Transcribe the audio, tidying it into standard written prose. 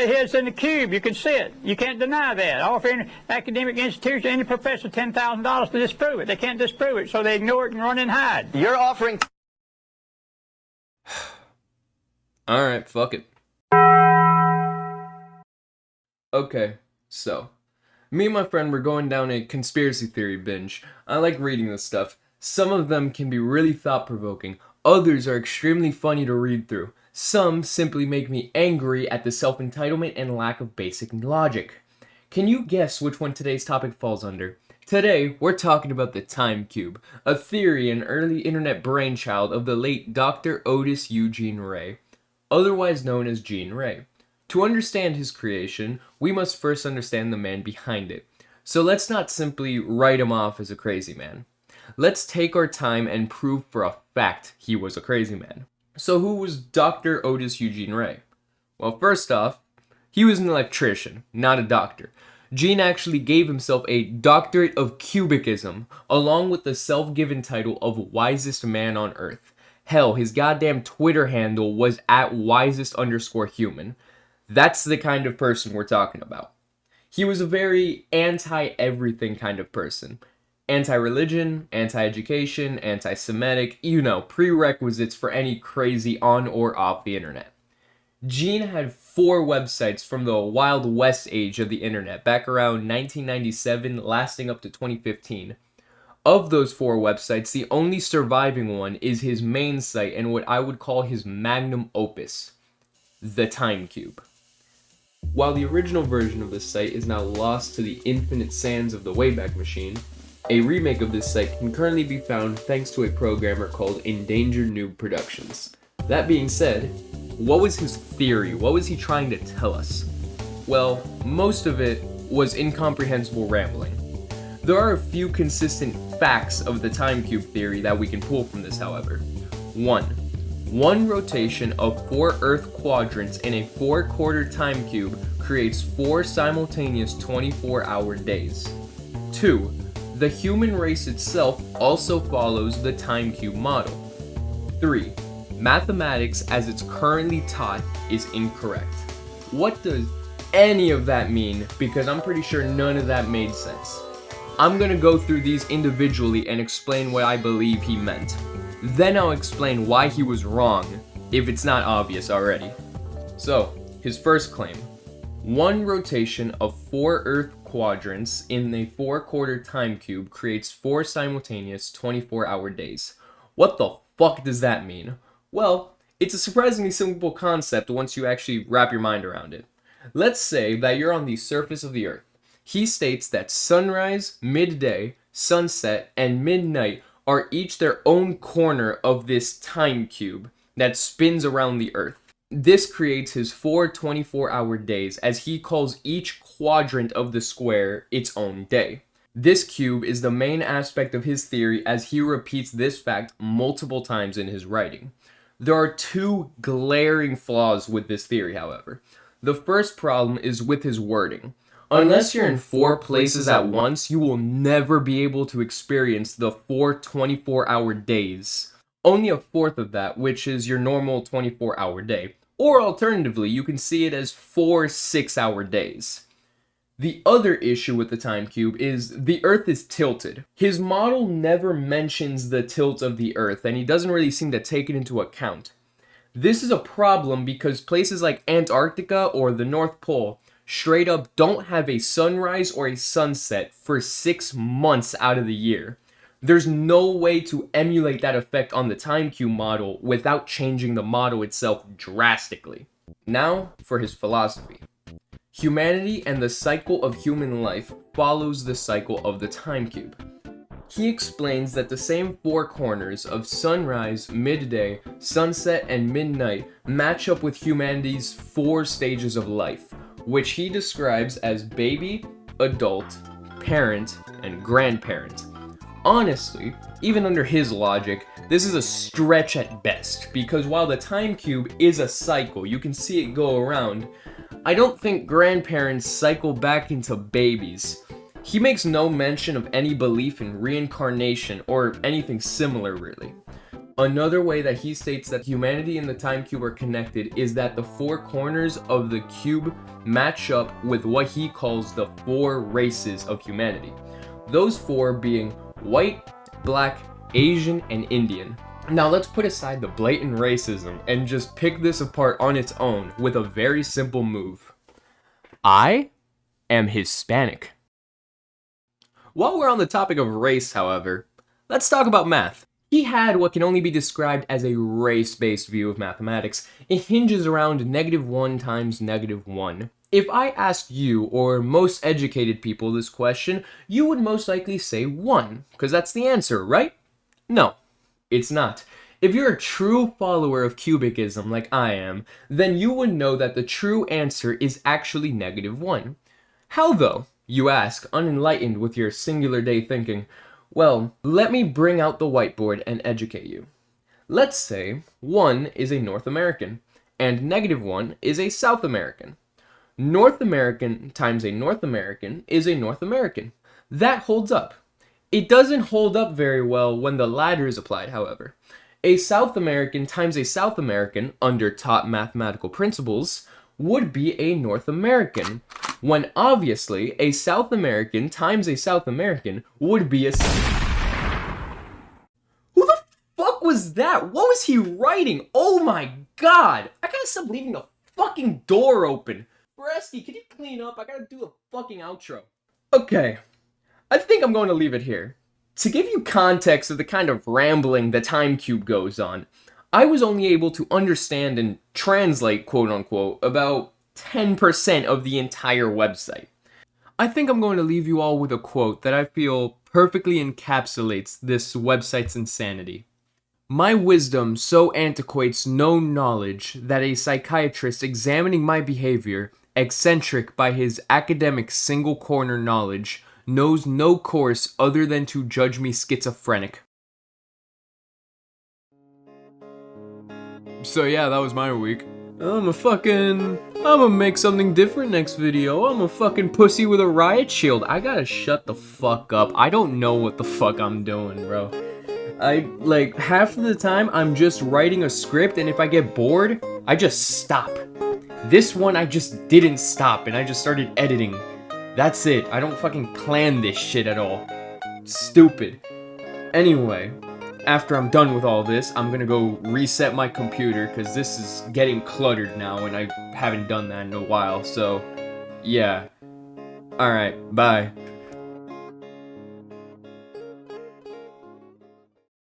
Here it's in the cube. You can see it. You can't deny that. I offer any academic institution, any professor, $10,000 to disprove it. They can't disprove it, so they ignore it and run and hide. You're offering... Alright, fuck it. Okay, so, me and my friend were going down a conspiracy theory binge. I like reading this stuff. Some of them can be really thought-provoking. Others are extremely funny to read through. Some simply make me angry at the self-entitlement and lack of basic logic. Can you guess which one today's topic falls under? Today, we're talking about the time cube, a theory and early internet brainchild of the late Dr. Otis Eugene Ray, otherwise known as Gene Ray. To understand his creation, we must first understand the man behind it. So let's not simply write him off as a crazy man. Let's take our time and prove for a fact he was a crazy man. So who was Dr. Otis Eugene Ray? Well, first off, he was an electrician, not a doctor. Gene actually gave himself a doctorate of cubicism, along with the self-given title of wisest man on earth. Hell, his goddamn Twitter handle was @wisest_human. That's the kind of person we're talking about. He was a very anti-everything kind of person. Anti-religion, anti-education, anti-Semitic, you know, prerequisites for any crazy on or off the internet. Gene had 4 websites from the Wild West age of the internet, back around 1997, lasting up to 2015. Of those 4 websites, the only surviving one is his main site and what I would call his magnum opus, the Time Cube. While the original version of this site is now lost to the infinite sands of the Wayback Machine, a remake of this site can currently be found thanks to a programmer called Endangered Noob Productions. That being said, what was his theory? What was he trying to tell us? Well, most of it was incomprehensible rambling. There are a few consistent facts of the time cube theory that we can pull from this, however. 1 rotation of 4 Earth quadrants in a 4-quarter time cube creates 4 simultaneous 24-hour days. 2. The human race itself also follows the time cube model. 3. Mathematics as it's currently taught is incorrect. What does any of that mean? Because I'm pretty sure none of that made sense. I'm gonna go through these individually and explain what I believe he meant. Then I'll explain why he was wrong, if it's not obvious already. So, his first claim. 1 rotation of 4 Earth quadrants in a 4-quarter time cube creates 4 simultaneous 24-hour days. What the fuck does that mean? Well, it's a surprisingly simple concept once you actually wrap your mind around it. Let's say that you're on the surface of the Earth. He states that sunrise, midday, sunset, and midnight are each their own corner of this time cube that spins around the Earth. This creates his 4 24-hour days, as he calls each quadrant of the square its own day. This cube is the main aspect of his theory, as he repeats this fact multiple times in his writing. There are 2 glaring flaws with this theory, however. The first problem is with his wording. Unless you're in 4 places at once, you will never be able to experience the 4 24-hour days. Only a fourth of that, which is your normal 24-hour day. Or alternatively, you can see it as 4 6-hour days. The other issue with the time cube is the Earth is tilted. His model never mentions the tilt of the Earth, and he doesn't really seem to take it into account. This is a problem because places like Antarctica or the North Pole straight up don't have a sunrise or a sunset for 6 months out of the year. There's no way to emulate that effect on the time cube model without changing the model itself drastically. Now for his philosophy. Humanity and the cycle of human life follows the cycle of the time cube. He explains that the same 4 corners of sunrise, midday, sunset, and midnight match up with humanity's 4 stages of life, which he describes as baby, adult, parent, and grandparent. Honestly, even under his logic, this is a stretch at best, because while the time cube is a cycle, you can see it go around, I don't think grandparents cycle back into babies. He makes no mention of any belief in reincarnation or anything similar, really. Another way that he states that humanity and the time cube are connected is that the four corners of the cube match up with what he calls the four races of humanity. Those four being white, black, Asian, and Indian. Now let's put aside the blatant racism and just pick this apart on its own with a very simple move. I am Hispanic. While we're on the topic of race, however, let's talk about math. He had what can only be described as a race-based view of mathematics. It hinges around -1 times -1. If I asked you, or most educated people, this question, you would most likely say 1, because that's the answer, right? No, it's not. If you're a true follower of cubicism like I am, then you would know that the true answer is actually -1. How though, you ask, unenlightened with your singular day thinking? Well, let me bring out the whiteboard and educate you. Let's say 1 is a North American, and -1 is a South American. North American times a North American is a North American. That holds up. It doesn't hold up very well when the latter is applied, however. A South American times a South American, under top mathematical principles, would be a North American, when obviously a South American times a South American would be a... Who the fuck was that? What was he writing? Oh my god! I gotta stop leaving the fucking door open. Bresky, can you clean up? I gotta do the fucking outro. Okay, I think I'm going to leave it here. To give you context of the kind of rambling the time cube goes on, I was only able to understand and translate, quote-unquote, about 10% of the entire website. I think I'm going to leave you all with a quote that I feel perfectly encapsulates this website's insanity. My wisdom so antiquates known knowledge that a psychiatrist examining my behavior, eccentric by his academic single-corner knowledge, knows no course other than to judge me schizophrenic. So yeah, that was my week. I'ma make something different next video. I'm a fucking pussy with a riot shield. I gotta shut the fuck up. I don't know what the fuck I'm doing, bro. Half of the time, I'm just writing a script, and if I get bored, I just stop. This one, I just didn't stop, and I just started editing. That's it. I don't fucking plan this shit at all. Stupid. Anyway, after I'm done with all this, I'm gonna go reset my computer, because this is getting cluttered now, and I haven't done that in a while, so, yeah. Alright, bye.